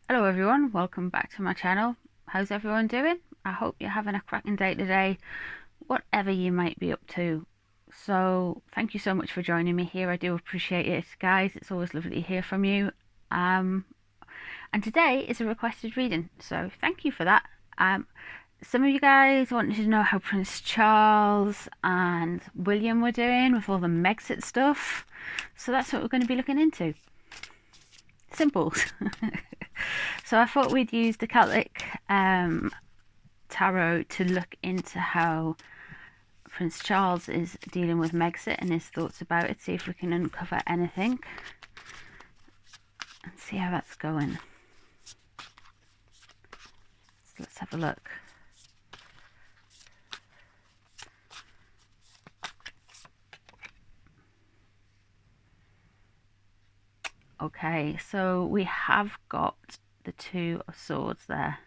Hello everyone, welcome back to my channel. How's everyone doing? I hope you're having a cracking day today, whatever you might be up to. So thank you so much for joining me here. I do appreciate it, guys. It's always lovely to hear from you. Um, and today is a requested reading, so thank you for that. Some of you guys wanted to know how Prince Charles and William were doing with all the Megxit stuff. So that's what we're going to be looking into. Simple. So I thought we'd use the Celtic tarot to look into how Prince Charles is dealing with Megxit and his thoughts about it, see if we can uncover anything and see how that's going. So let's have a look. Okay, so we have got the Two of Swords there.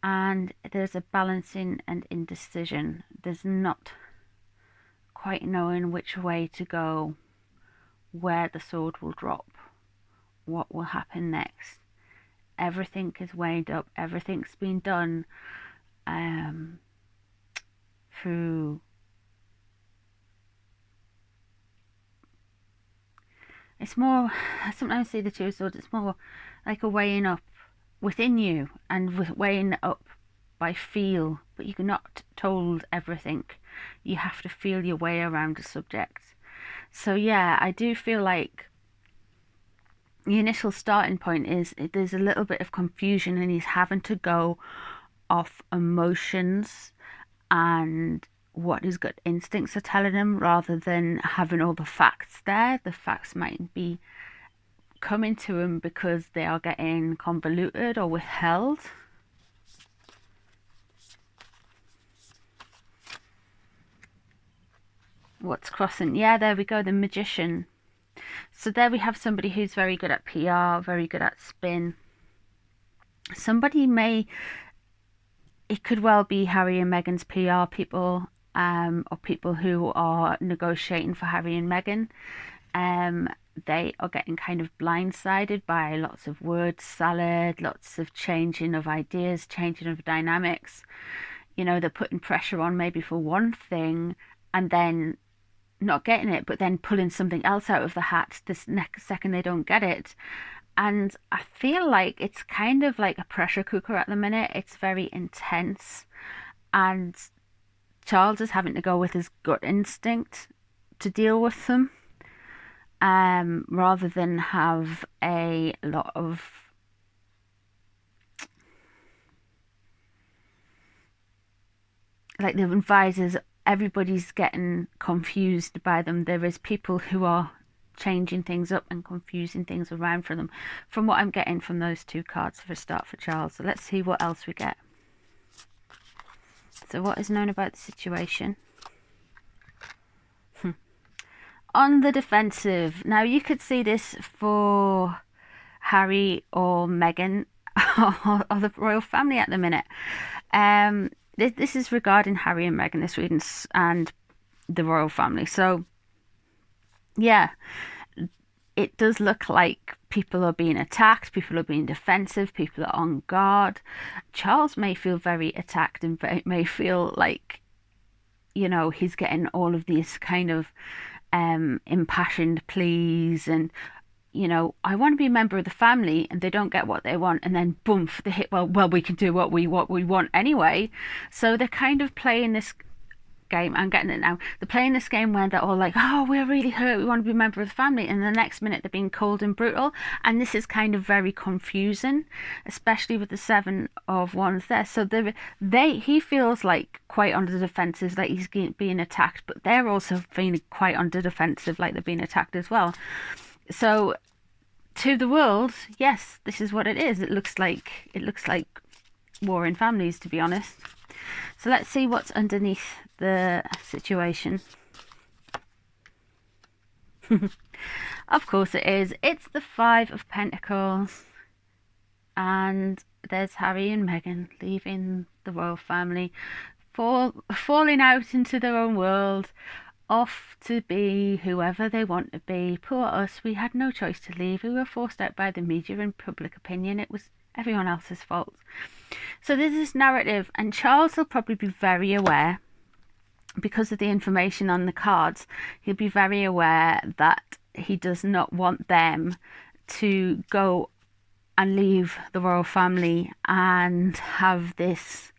And there's a balancing and indecision. There's not quite knowing which way to go, where the sword will drop, what will happen next. Everything is weighed up, everything's been done through it's more, I sometimes see the Two of Swords, it's more like a weighing up within you and weighing up by feel, but you're not told everything. You have to feel your way around a subject. So yeah, I do feel like the initial starting point is there's a little bit of confusion and he's having to go off emotions and what his gut instincts are telling him rather than having all the facts there. The facts might be coming to him because they are getting convoluted or withheld. What's crossing? Yeah, there we go, the Magician. So there we have somebody who's very good at PR, very good at spin. Somebody may, it could well be Harry and Meghan's PR people, or people who are negotiating for Harry and Meghan. They are getting kind of blindsided by lots of word salad, lots of changing of ideas, changing of dynamics. You know, they're putting pressure on maybe for one thing and then not getting it, but then pulling something else out of the hat this next second they don't get it. And I feel like it's kind of like a pressure cooker at the minute. It's very intense, and Charles is having to go with his gut instinct to deal with them, rather than have a lot of like the advisors. Everybody's getting confused by them. There is people who are changing things up and confusing things around for them, from what I'm getting from those two cards for a start for Charles. So let's see what else we get. So what is known about the situation? On the defensive. Now you could see this for Harry or Meghan or the royal family at the minute. This is regarding Harry and Meghan, this reading, and the royal family. So yeah, it does look like people are being attacked, people are being defensive, people are on guard. Charles may feel very attacked and may feel like, you know, he's getting all of these kind of impassioned pleas and, you know, I want to be a member of the family, and they don't get what they want, and then boom, they hit, well, we can do what we want anyway. So they're kind of playing this game. I'm getting it now. They're playing this game where they're all like, oh, we're really hurt, we want to be a member of the family, and the next minute they're being cold and brutal. And this is kind of very confusing, especially with the Seven of Wands there. So he feels like quite on the defensive, like he's being attacked, but they're also feeling quite on the defensive, like they're being attacked as well. So to the world, yes, this is what it is. It looks like war in families, to be honest. So let's see what's underneath the situation. Of course it is. It's the Five of Pentacles. And there's Harry and Meghan leaving the royal family, falling out into their own world, off to be whoever they want to be. Poor us, we had no choice to leave. We were forced out by the media and public opinion. It was everyone else's fault. So there's this narrative, and Charles will probably be very aware, because of the information on the cards, he'll be very aware that he does not want them to go and leave the royal family and have this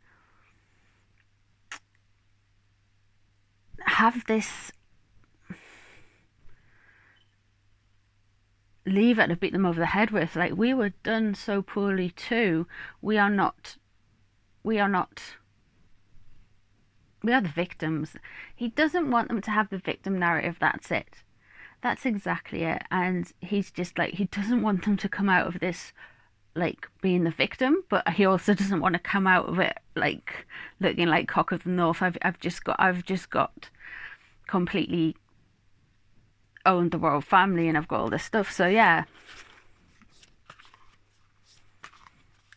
leave it to beat them over the head with. Like, we were done so poorly too. We are the victims. He doesn't want them to have the victim narrative. That's it. That's exactly it. And he's just like, he doesn't want them to come out of this like being the victim, but he also doesn't want to come out of it like looking like cock of the north. I've just got completely owned the royal family, and I've got all this stuff. So yeah,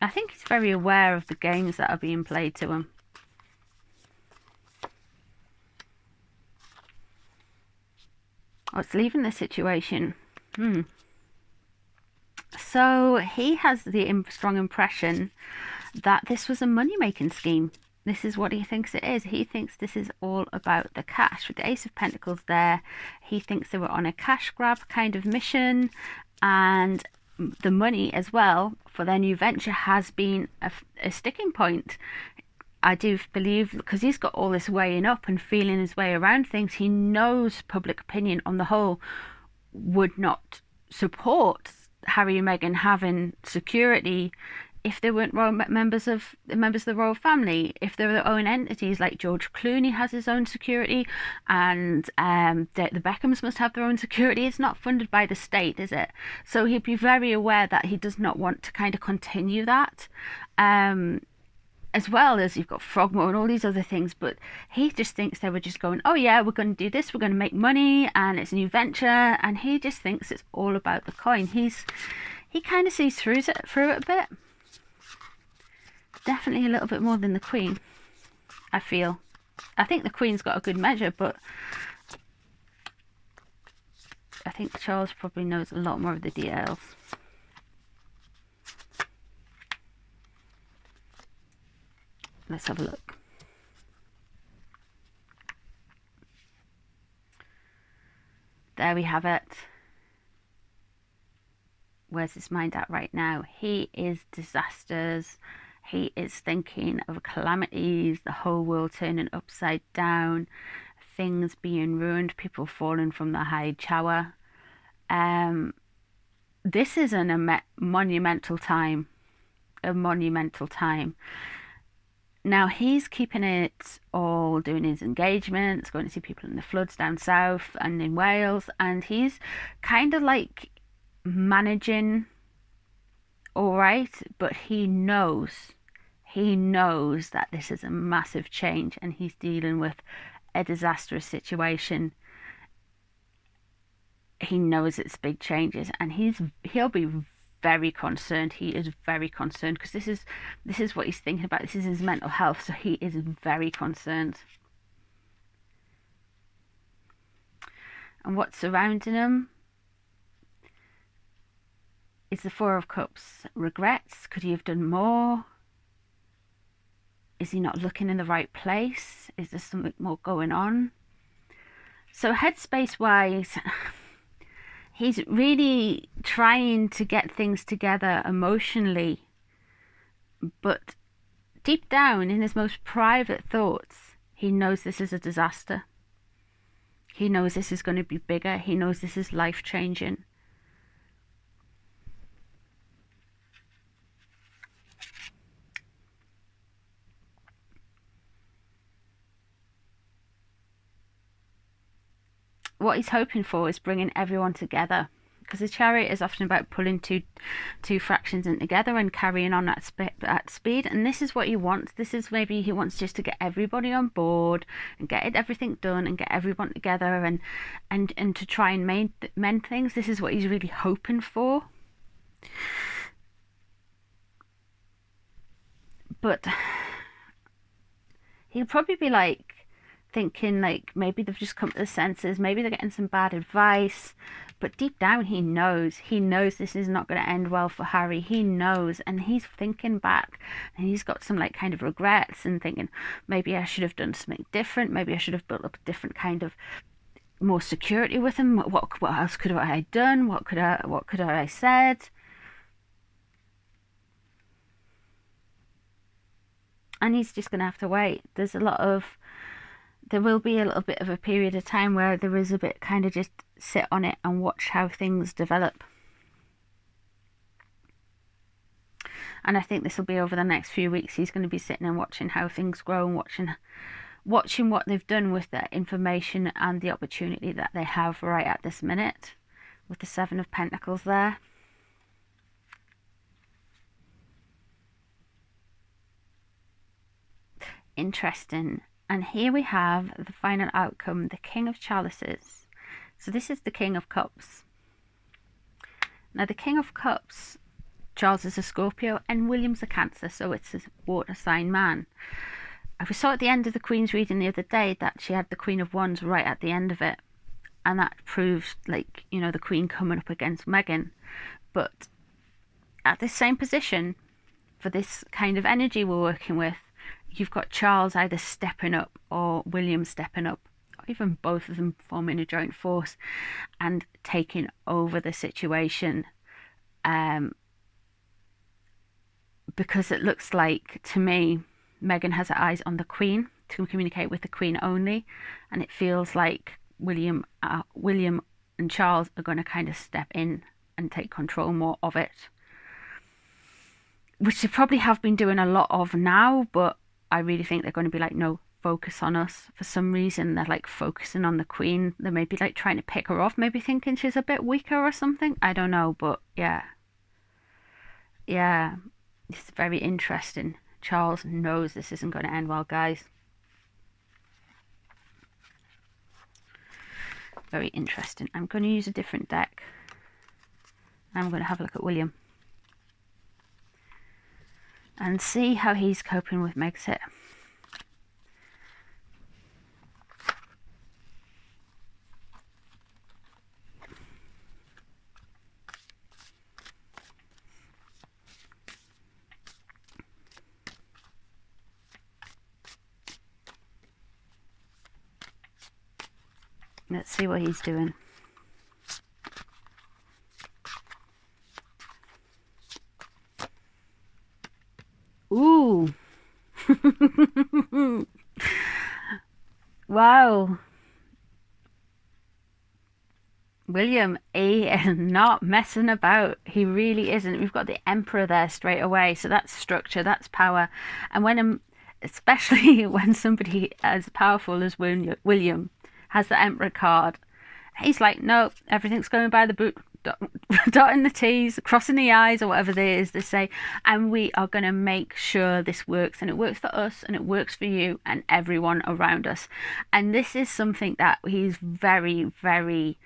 I think he's very aware of the games that are being played to him. What's leaving the situation? So he has the strong impression that this was a money-making scheme. This is what he thinks it is. He thinks this is all about the cash. With the Ace of Pentacles there, he thinks they were on a cash grab kind of mission, and the money as well for their new venture has been a sticking point. I do believe, because he's got all this weighing up and feeling his way around things, he knows public opinion on the whole would not support Harry and Meghan having security if they weren't members of the royal family. If they were their own entities, like George Clooney has his own security, and the Beckhams must have their own security. It's not funded by the state, is it? So he'd be very aware that he does not want to kind of continue that. As well as you've got Frogmore and all these other things, but he just thinks they were just going, oh yeah, we're going to do this, we're going to make money, and it's a new venture, and he just thinks it's all about the coin. He kind of sees through it a bit. Definitely a little bit more than the Queen, I feel. I think the Queen's got a good measure, but I think Charles probably knows a lot more of the details. Let's have a look. There we have it. Where's his mind at right now? He is disasters. He is thinking of calamities, the whole world turning upside down, things being ruined, people falling from the high tower. This is a monumental time. A monumental time. Now he's keeping it all, doing his engagements, going to see people in the floods down south and in Wales, and he's kind of like managing all right, but he knows that this is a massive change, and he's dealing with a disastrous situation. He knows it's big changes, and he'll be very concerned. He is very concerned, because this is what he's thinking about. This is his mental health, so he is very concerned. And what's surrounding him is the Four of Cups. Regrets. Could he have done more? Is he not looking in the right place? Is there something more going on? So headspace wise, he's really trying to get things together emotionally, but deep down in his most private thoughts, he knows this is a disaster. He knows this is going to be bigger. He knows this is life-changing. What he's hoping for is bringing everyone together, because the Chariot is often about pulling two fractions in together and carrying on at speed, and this is what he wants. This is, maybe he wants just to get everybody on board and get everything done and get everyone together and to try and mend things. This is what he's really hoping for. But he'll probably be like, thinking like maybe they've just come to their senses, maybe they're getting some bad advice, but deep down he knows this is not going to end well for Harry. He knows, and he's thinking back, and he's got some like kind of regrets and thinking maybe I should have done something different, maybe I should have built up a different kind of more security with him. What else could I have done? What could I have said? And he's just going to have to wait. There will be a little bit of a period of time where there is a bit kind of just sit on it and watch how things develop. And I think this will be over the next few weeks. He's going to be sitting and watching how things grow and watching what they've done with the information and the opportunity that they have right at this minute, with the Seven of Pentacles there. Interesting. And here we have the final outcome, the King of Chalices. So this is the King of Cups. Now the King of Cups, Charles is a Scorpio and William's a Cancer, so it's a water sign man. I saw at the end of the Queen's reading the other day that she had the Queen of Wands right at the end of it. And that proves, like, you know, the Queen coming up against Meghan. But at this same position, for this kind of energy we're working with, you've got Charles either stepping up or William stepping up, or even both of them forming a joint force and taking over the situation. Because it looks like, to me, Meghan has her eyes on the Queen to communicate with the Queen only, and it feels like William and Charles are going to kind of step in and take control more of it, which they probably have been doing a lot of now, but I really think they're going to be like, no, focus on us. For some reason, they're like focusing on the Queen. They may be like trying to pick her off, maybe thinking she's a bit weaker or something. I don't know, but yeah, it's very interesting. Charles knows this isn't going to end well, guys. Very interesting. I'm going to use a different deck. I'm going to have a look at William and see how he's coping with Megxit. Let's see what he's doing. Ooh. Wow. William, he is not messing about. He really isn't. We've got the Emperor there straight away. So that's structure, that's power. And when, especially when somebody as powerful as William has the Emperor card, he's like, no, everything's going by the book, dotting the T's, crossing the I's, or whatever it is they say, and we are going to make sure this works, and it works for us, and it works for you, and everyone around us. And this is something that he's very, very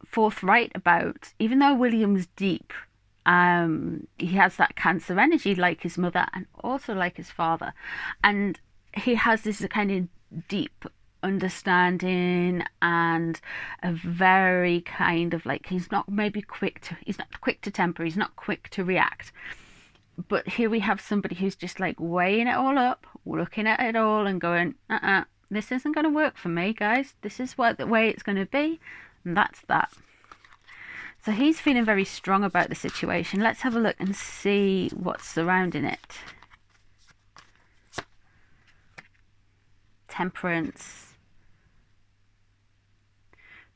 forthright about, even though William's deep. He has that Cancer energy like his mother and also like his father, and he has this kind of deep understanding and a very kind of like, he's not quick to temper, he's not quick to react. But here we have somebody who's just like weighing it all up, looking at it all and going, this isn't going to work for me, guys. This is the way it's going to be, and that's that. So he's feeling very strong about the situation. Let's have a look and see what's surrounding it. Temperance.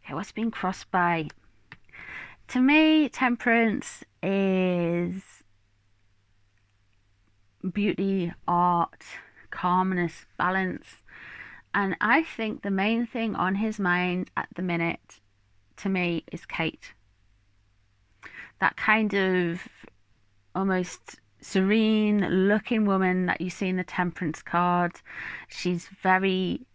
Okay, what's being crossed by? To me, Temperance is beauty, art, calmness, balance. And I think the main thing on his mind at the minute, to me, is Kate. That kind of almost serene looking woman that you see in the Temperance card. She's very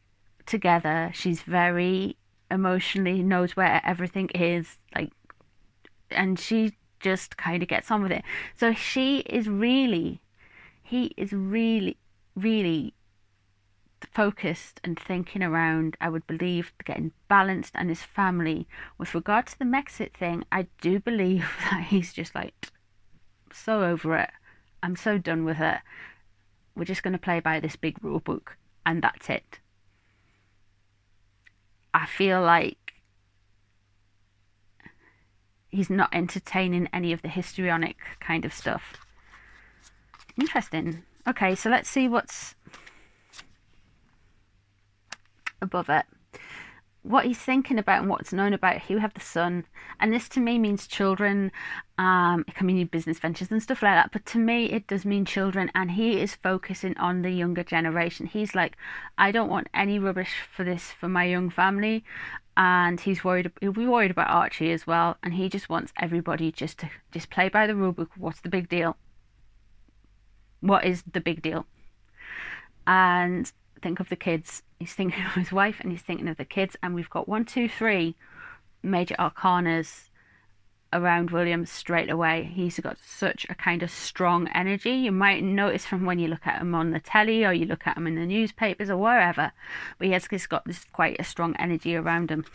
together. She's very emotionally, knows where everything is, like, and she just kind of gets on with it. So he is really focused and thinking around, I would believe, getting balanced, and his family. With regard to the Megxit thing, I do believe that he's just like so over it. I'm so done with it. We're just going to play by this big rule book, and that's it. I feel like he's not entertaining any of the histrionic kind of stuff. Interesting. Okay, so let's see what's above it. What he's thinking about and what's known about. Here we have the sun, and this to me means children. It can mean business ventures and stuff like that, but to me it does mean children, and he is focusing on the younger generation. He's like, I don't want any rubbish for this for my young family, and he'll be worried about Archie as well, and he just wants everybody just to just play by the rule book. What's the big deal? What is the big deal? And think of the kids. He's thinking of his wife and he's thinking of the kids, and we've got 1, 2, 3 major arcanas around William straight away. He's got such a kind of strong energy. You might notice from when you look at him on the telly or you look at him in the newspapers or wherever, but he's got this quite a strong energy around him.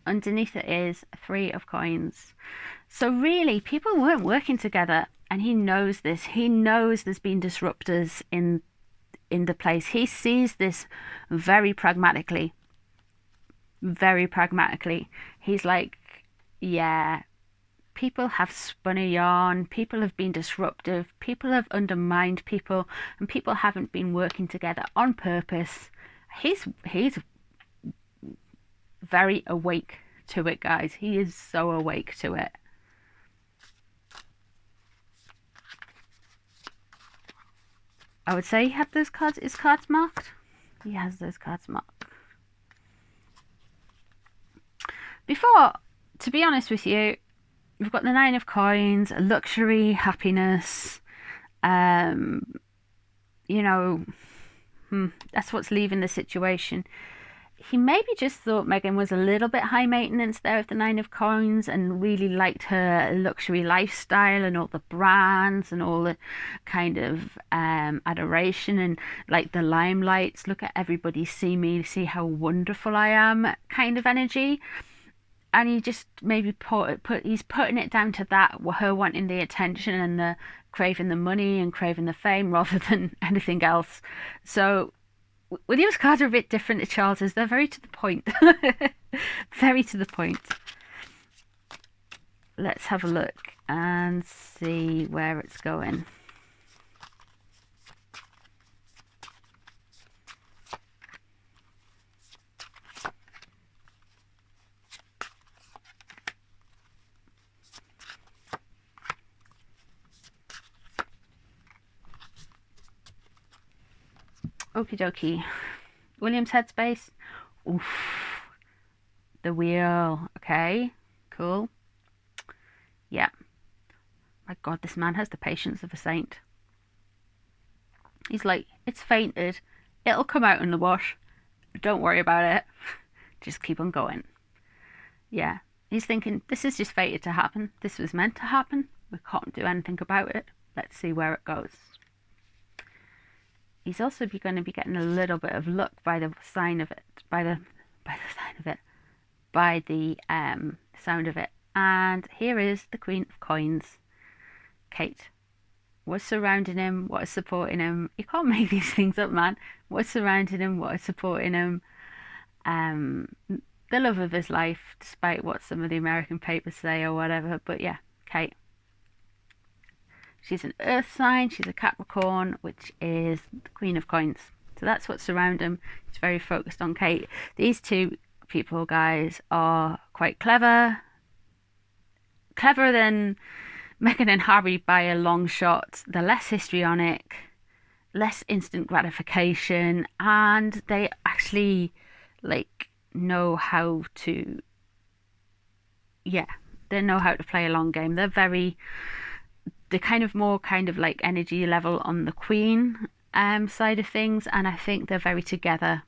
Underneath it is 3 of coins. So really, people weren't working together, and he knows this. He knows there's been disruptors in the place. He sees this very pragmatically. Very pragmatically. He's like, yeah, people have spun a yarn, people have been disruptive, people have undermined people, and people haven't been working together on purpose. He's very awake to it, guys. He is so awake to it. I would say he had those cards, his cards marked. He has those cards marked. Before, to be honest with you, we've got the 9 of coins, luxury, happiness. You know, that's what's leaving the situation. He maybe just thought Meghan was a little bit high maintenance there with the 9 of coins, and really liked her luxury lifestyle and all the brands and all the kind of adoration and like the limelights. Look at everybody, see me, see how wonderful I am kind of energy. And he just maybe he's putting it down to that, her wanting the attention and the craving the money and craving the fame rather than anything else. So William's cards are a bit different to Charles's. They're very to the point. Very to the point. Let's have a look and see where it's going. Okie dokie. William's headspace. Oof. The wheel. Okay. Cool. Yeah. My God, this man has the patience of a saint. He's like, it's fainted. It'll come out in the wash. Don't worry about it. Just keep on going. Yeah. He's thinking, this is just fated to happen. This was meant to happen. We can't do anything about it. Let's see where it goes. He's also going to be getting a little bit of luck by the sign of it, by the sound of it. And here is the Queen of Coins, Kate. What's surrounding him? What is supporting him? You can't make these things up, man. What's surrounding him? What is supporting him? The love of his life, despite what some of the American papers say or whatever. But yeah, Kate. She's an earth sign, she's a Capricorn, which is the Queen of Coins. So that's what's around him. He's very focused on Kate. These two people, guys, are quite clever. Cleverer than Meghan and Harry by a long shot. They're less histrionic, less instant gratification, and they actually know how to they know how to play a long game. They're kind of more like energy level on the Queen side of things, and I think they're very together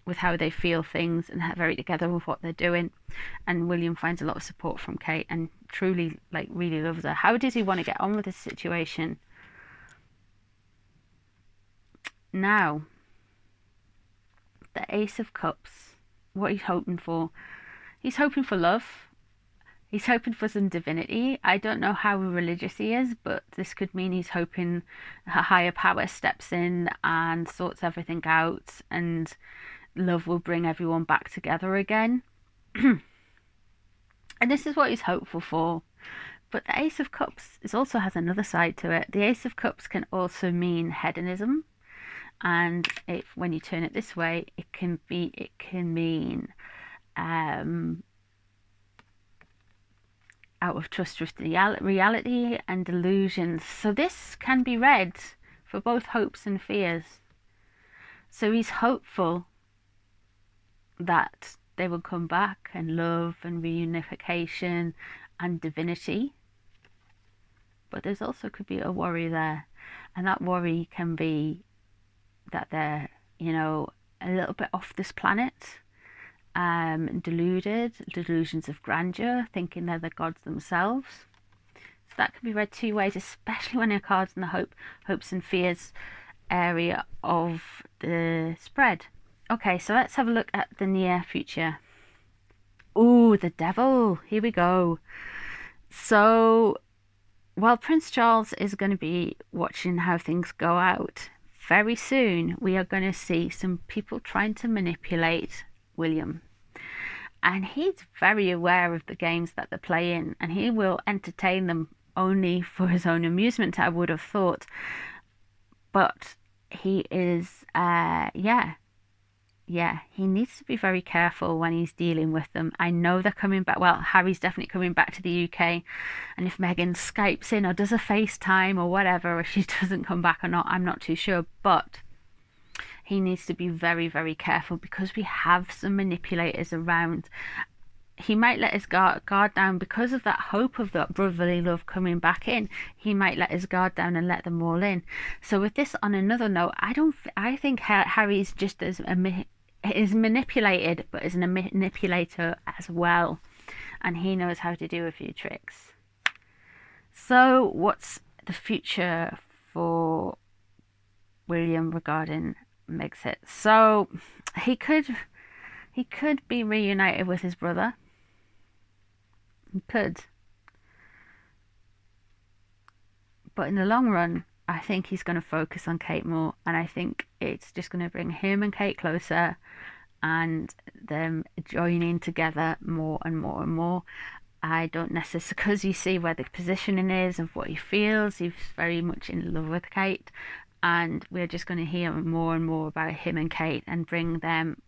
with how they feel things and very together with what they're doing. And William finds a lot of support from Kate and truly, like, really loves her. How does he want to get on with this situation? Now, the Ace of Cups, what he's hoping for. He's hoping for love. He's hoping for some divinity. I don't know how religious he is, but this could mean he's hoping a higher power steps in and sorts everything out, and love will bring everyone back together again. And this is what he's hopeful for. But the Ace of Cups also has another side to it. The Ace of Cups can also mean hedonism. And when you turn it this way, it can mean out of trust with reality and delusions. So this can be read for both hopes and fears. So he's hopeful that they will come back, and love and reunification and divinity. But there's also could be a worry there, and that worry can be that they're, a little bit off this planet, delusions of grandeur, thinking they're the gods themselves. So that can be read two ways, especially when your card's in the hopes and fears area of the spread. Okay, so let's have a look at the near future. Ooh, the devil. Here we go. So while Prince Charles is going to be watching how things go out, very soon we are going to see some people trying to manipulate William. And he's very aware of the games that they're playing, and he will entertain them only for his own amusement, I would have thought. But he is, he needs to be very careful when he's dealing with them. I know they're coming back. Well, Harry's definitely coming back to the UK. And if Meghan Skypes in or does a FaceTime or whatever, if she doesn't come back or not, I'm not too sure. But he needs to be very, very careful because we have some manipulators around. He might let his guard down because of that hope of that brotherly love coming back in. He might let his guard down and let them all in. So with this, on another note, I think Harry's just is manipulated, but is a manipulator as well, and he knows how to do a few tricks. So what's the future for William regarding Megxit? So he could be reunited with his brother. He could. But in the long run, I think he's going to focus on Kate more, and I think it's just going to bring him and Kate closer and them joining together more and more and more. I don't necessarily, because you see where the positioning is of what he feels. He's very much in love with Kate, and we're just going to hear more and more about him and Kate and bring them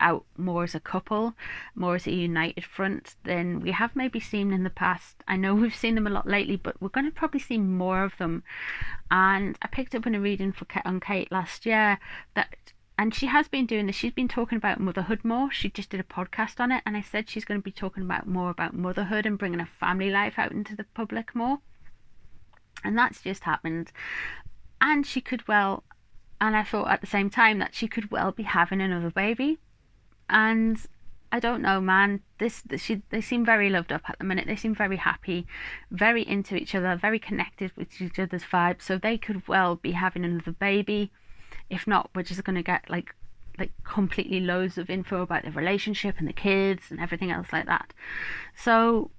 out more as a couple, more as a united front than we have maybe seen in the past. I know we've seen them a lot lately, but we're going to probably see more of them. And I picked up in a reading on Kate last year and she has been doing this. She's been talking about motherhood more. She just did a podcast on it, and I said she's going to be talking more about motherhood and bringing a family life out into the public more. And that's just happened. And she could well, and I thought at the same time that she could well be having another baby. And I don't know, man. They seem very loved up at the minute. They seem very happy, very into each other, very connected with each other's vibes. So they could well be having another baby. If not, we're just going to get like completely loads of info about the relationship and the kids and everything else like that. So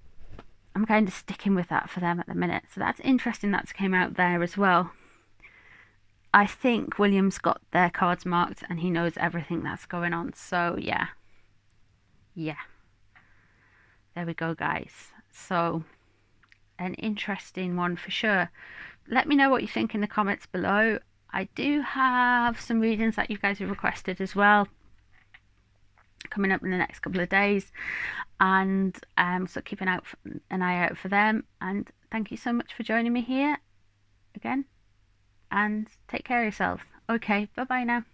I'm kind of sticking with that for them at the minute. So that's interesting. That's came out there as well. I think William's got their cards marked and he knows everything that's going on. So yeah. There we go, guys. So an interesting one for sure. Let me know what you think in the comments below. I do have some readings that you guys have requested as well coming up in the next couple of days, and so keep an eye out for them. And thank you so much for joining me here again, and take care of yourself. Okay, bye bye now.